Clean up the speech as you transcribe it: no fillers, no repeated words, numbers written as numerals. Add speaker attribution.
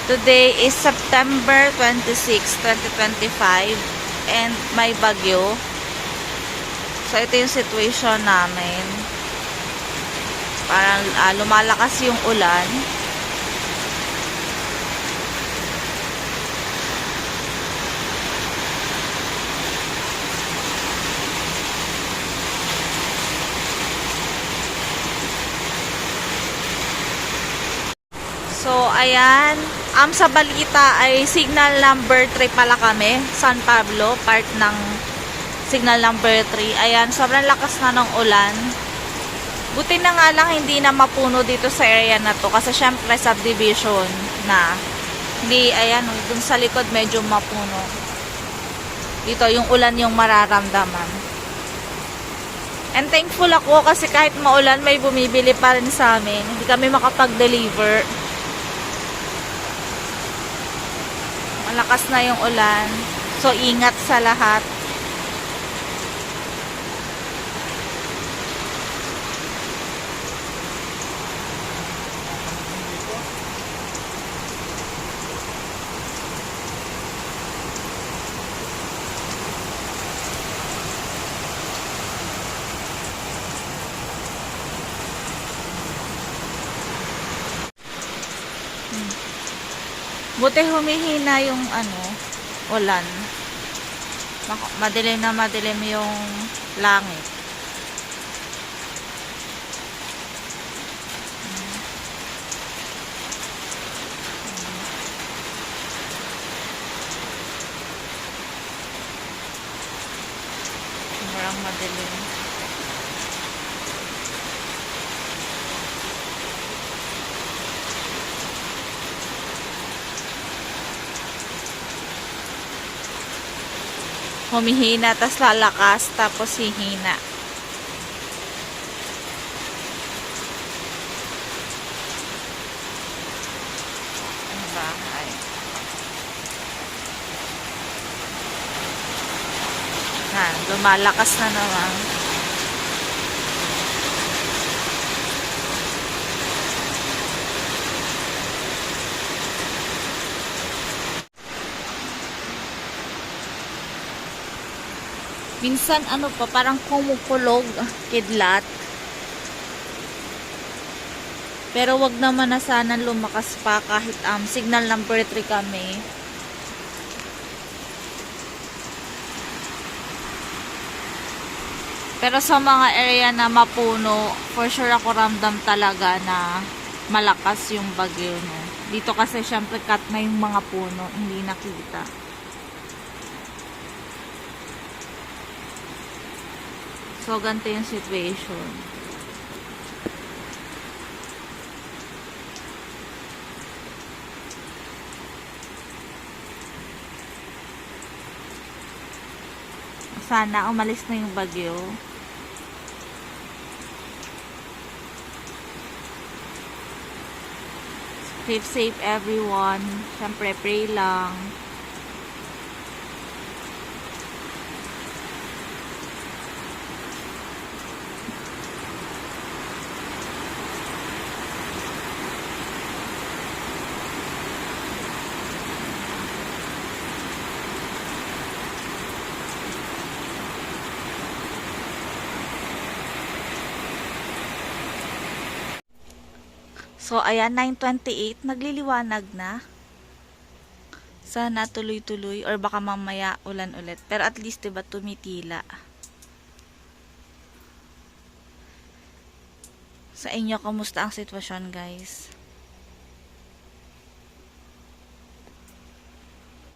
Speaker 1: Today is September 26, 2025 and may bagyo. So ito yung situation namin. Parang lumalakas yung ulan. So ayan, sa balita ay signal number 3 pala kami, San Pablo, part ng signal number 3. Ayan, sobrang lakas na ng ulan. Buti na nga lang hindi na mapuno dito sa area na to kasi syempre subdivision na. Hindi, ayan, dun sa likod medyo mapuno. Dito yung ulan yung mararamdaman. And thankful ako kasi kahit maulan may bumibili pa rin sa amin. Hindi kami makapag-deliver. Malakas na yung ulan. So, ingat sa lahat. Buti humihina yung ulan. Madilim na madilim yung langit. Sobrang madilim. Humihina, tas lalakas, tapos hihina. Ang bahay. Lumalakas na naman. Minsan parang kumukulog, kidlat. Pero wag naman na sana lumakas pa kahit signal number 3 kami. Pero sa mga area na mapuno, for sure ako ramdam talaga na malakas yung bagyo, no? Dito kasi syempre cut na yung mga puno, hindi nakita. So, ganito yung situation. Sana umalis na yung bagyo. Keep safe everyone. Siyempre, pray lang. So, ayan, 9:28, nagliliwanag na. Sana tuloy-tuloy or baka mamaya ulan ulit. Pero at least, diba, tumitila. Sa inyo, kamusta ang sitwasyon, guys?